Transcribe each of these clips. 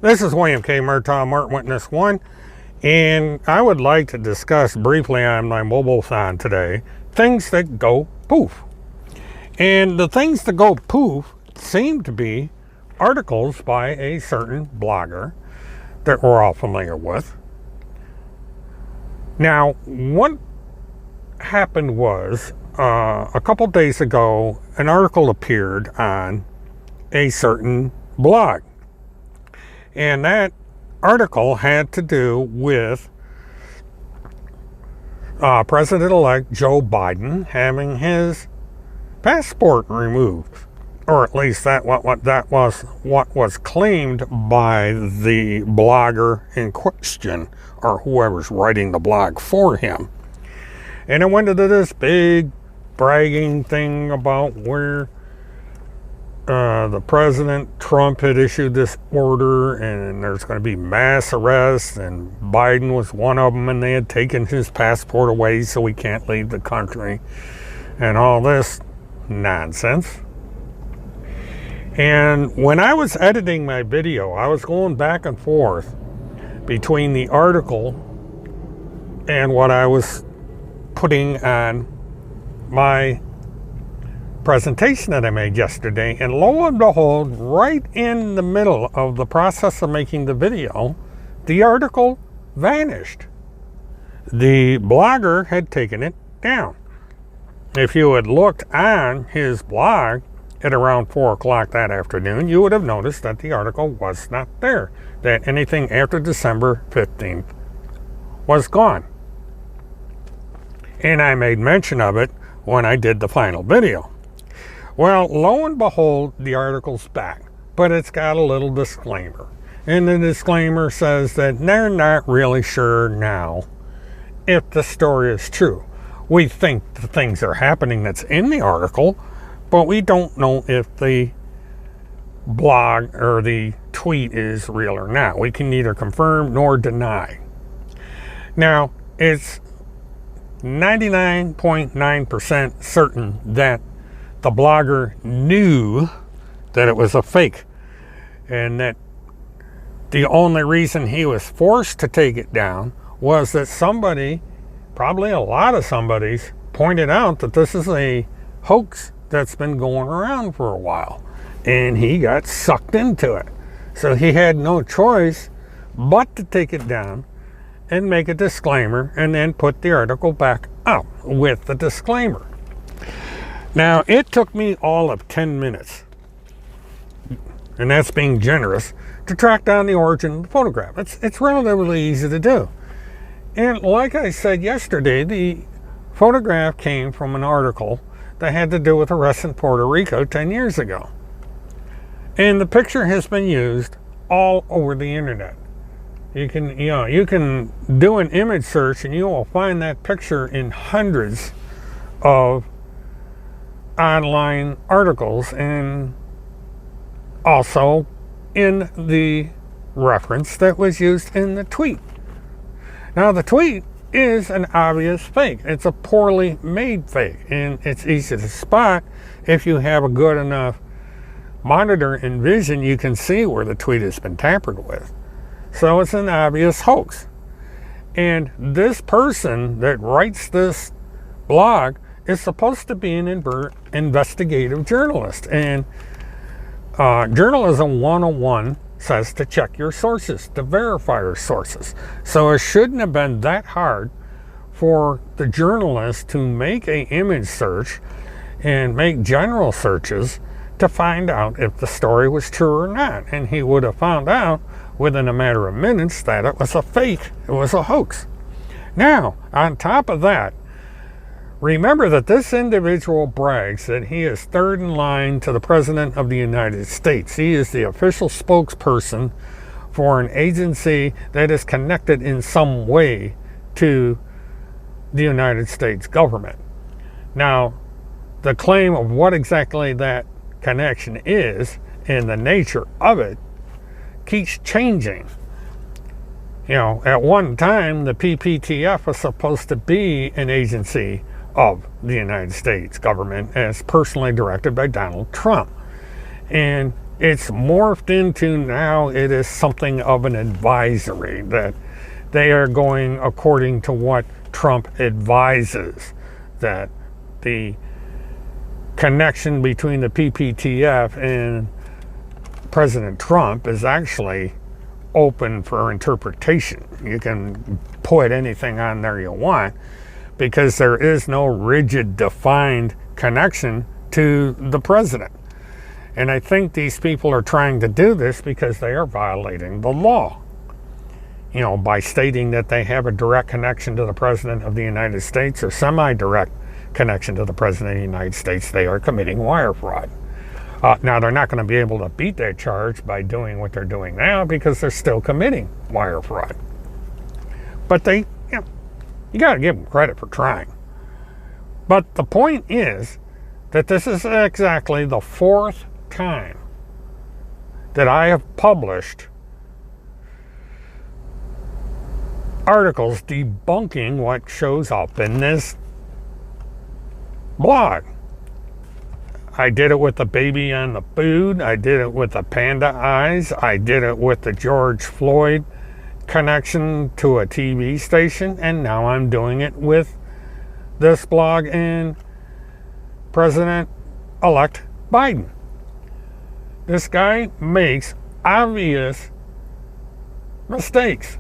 This is William K. Murtaugh, Mart Witness 1, and I would like to discuss briefly on my mobile-thon today, things that go poof. And the things that go poof seem to be articles by a certain blogger that we're all familiar with. Now, what happened was, a couple days ago, an article appeared on a certain blog. And that article had to do with President-elect Joe Biden having his passport removed, or at least that was what was claimed by the blogger in question, or whoever's writing the blog for him. And it went into this big bragging thing about where the President Trump had issued this order and there's going to be mass arrests, and Biden was one of them, and they had taken his passport away so he can't leave the country, and all this nonsense. And when I was editing my video, I was going back and forth between the article and what I was putting on my presentation that I made yesterday, and lo and behold, right in the middle of the process of making the video, the article vanished. The blogger had taken it down. If you had looked on his blog at around 4 o'clock that afternoon, you would have noticed that the article was not there, that anything after December 15th was gone. And I made mention of it when I did the final video. Well, lo and behold, the article's back, but it's got a little disclaimer. And the disclaimer says that they're not really sure now if the story is true. We think the things are happening that's in the article, but we don't know if the blog or the tweet is real or not. We can neither confirm nor deny. Now, it's 99.9% certain that the blogger knew that it was a fake, and that the only reason he was forced to take it down was that somebody, probably a lot of somebodies, pointed out that this is a hoax that's been going around for a while, and he got sucked into it. So he had no choice but to take it down and make a disclaimer, and then put the article back up with the disclaimer. Now, it took me all of 10 minutes, and that's being generous, to track down the origin of the photograph. It's relatively easy to do. And like I said yesterday, the photograph came from an article that had to do with arrests in Puerto Rico 10 years ago. And the picture has been used all over the internet. You can do an image search and you will find that picture in hundreds of online articles, and also in the reference that was used in the tweet. Now, the tweet is an obvious fake. It's a poorly made fake, and it's easy to spot. If you have a good enough monitor and vision, you can see where the tweet has been tampered with. So it's an obvious hoax. And this person that writes this blog is supposed to be an investigative journalist. And Journalism 101 says to check your sources, to verify your sources. So it shouldn't have been that hard for the journalist to make an image search and make general searches to find out if the story was true or not. And he would have found out within a matter of minutes that it was a fake, it was a hoax. Now, on top of that, Remember that this individual brags that he is third in line to the President of the United States. He is the official spokesperson for an agency that is connected in some way to the United States government. Now, the claim of what exactly that connection is and the nature of it keeps changing. You know, at one time, the PPTF was supposed to be an agency of the United States government as personally directed by Donald Trump. And it's morphed into now it is something of an advisory, that they are going according to what Trump advises, that the connection between the PPTF and President Trump is actually open for interpretation. You can put anything on there you want because there is no rigid, defined connection to the president. And I think these people are trying to do this because they are violating the law. You know, by stating that they have a direct connection to the President of the United States or semi-direct connection to the President of the United States, they are committing wire fraud. Now, they're not going to be able to beat that charge by doing what they're doing now because they're still committing wire fraud. But they, you got to give them credit for trying. But the point is that this is exactly the fourth time that I have published articles debunking what shows up in this blog. I did it with the baby on the food. I did it with the panda eyes. I did it with the George Floyd connection to a TV station. And now I'm doing it with this blog and President-elect Biden. This guy makes obvious mistakes.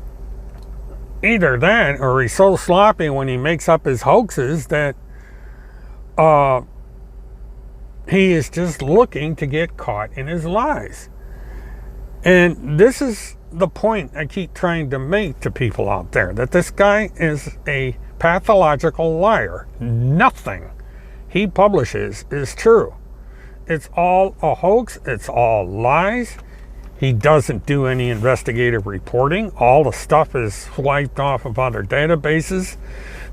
Either that or he's so sloppy when he makes up his hoaxes that he is just looking to get caught in his lies. And this is the point I keep trying to make to people out there, that this guy is a pathological liar. Nothing he publishes is true. It's all a hoax. It's all lies. He doesn't do any investigative reporting. All the stuff is swiped off of other databases.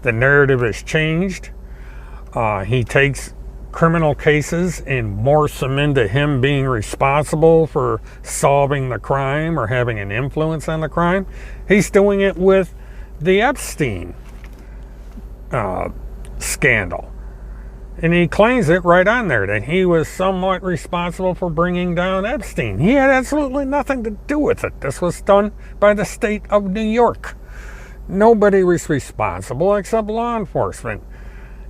The narrative is changed. He takes criminal cases and morphs them into him being responsible for solving the crime or having an influence on the crime. He's doing it with the Epstein scandal. And he claims it right on there that he was somewhat responsible for bringing down Epstein. He had absolutely nothing to do with it. This was done by the state of New York. Nobody was responsible except law enforcement.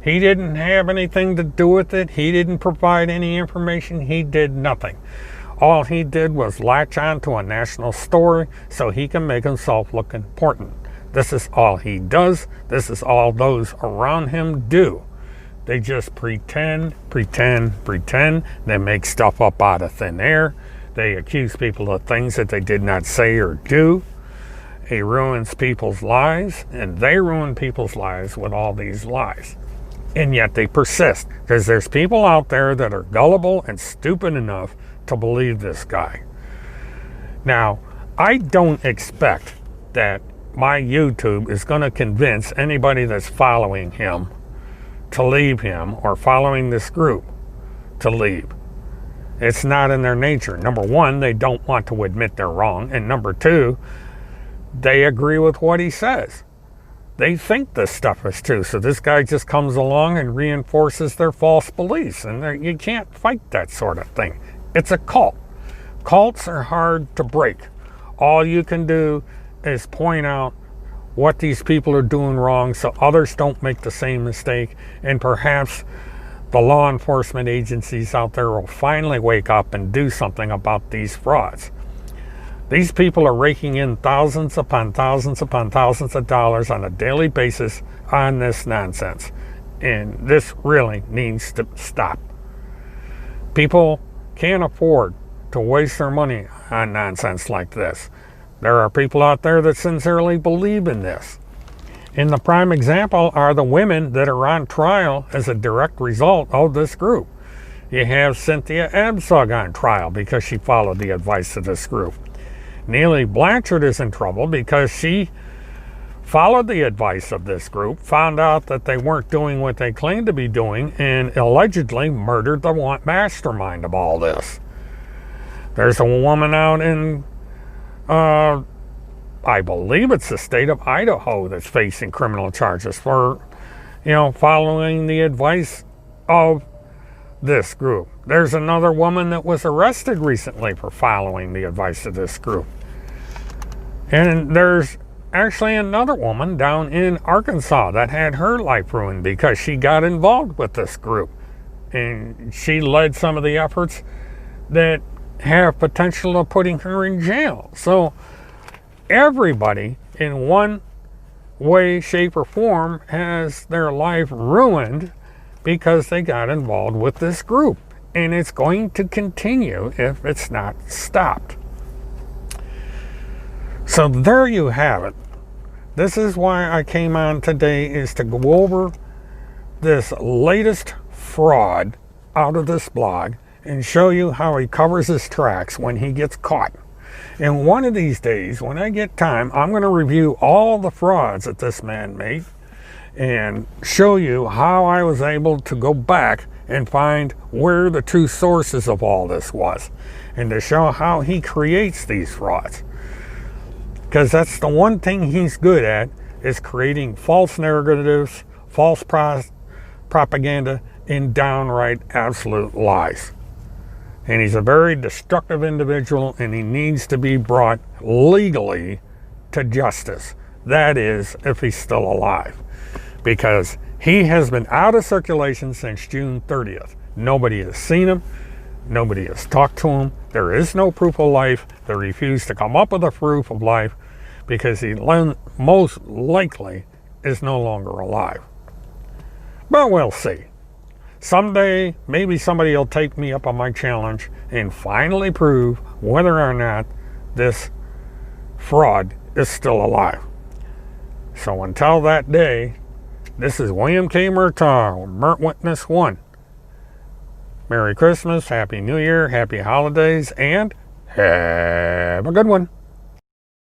He didn't have anything to do with it. He didn't provide any information. He did nothing. All he did was latch on to a national story so he can make himself look important. This is all he does. This is all those around him do. They just pretend. They make stuff up out of thin air. They accuse people of things that they did not say or do. He ruins people's lives, and they ruin people's lives with all these lies. And yet they persist, because there's people out there that are gullible and stupid enough to believe this guy. Now, I don't expect that my YouTube is going to convince anybody that's following him to leave him or following this group to leave. It's not in their nature. Number one, they don't want to admit they're wrong. And number two, they agree with what he says. They think this stuff is true. So this guy just comes along and reinforces their false beliefs. And you can't fight that sort of thing. It's a cult. Cults are hard to break. All you can do is point out what these people are doing wrong so others don't make the same mistake. And perhaps the law enforcement agencies out there will finally wake up and do something about these frauds. These people are raking in thousands upon thousands upon thousands of dollars on a daily basis on this nonsense. And this really needs to stop. People can't afford to waste their money on nonsense like this. There are people out there that sincerely believe in this. And the prime example are the women that are on trial as a direct result of this group. You have Cynthia Abzug on trial because she followed the advice of this group. Neely Blanchard is in trouble because she followed the advice of this group, found out that they weren't doing what they claimed to be doing, and allegedly murdered the mastermind of all this. There's a woman out in, I believe it's the state of Idaho, that's facing criminal charges for, following the advice of this group. There's another woman that was arrested recently for following the advice of this group. And there's actually another woman down in Arkansas that had her life ruined because she got involved with this group. And she led some of the efforts that have potential of putting her in jail. So everybody in one way, shape, or form has their life ruined because they got involved with this group. And it's going to continue if it's not stopped. So there you have it. This is why I came on today, is to go over this latest fraud out of this blog and show you how he covers his tracks when he gets caught. And one of these days, when I get time, I'm going to review all the frauds that this man made and show you how I was able to go back and find where the true sources of all this was, and to show how he creates these frauds. Because that's the one thing he's good at, is creating false narratives, false propaganda, and downright absolute lies. And he's a very destructive individual, and he needs to be brought legally to justice. That is, if he's still alive. Because he has been out of circulation since June 30th. Nobody has seen him. Nobody has talked to him. There is no proof of life. They refuse to come up with a proof of life because he most likely is no longer alive. But we'll see. Someday, maybe somebody will take me up on my challenge and finally prove whether or not this fraud is still alive. So until that day, this is William K. Murtaugh, Mert Witness 1. Merry Christmas, Happy New Year, Happy Holidays, and have a good one.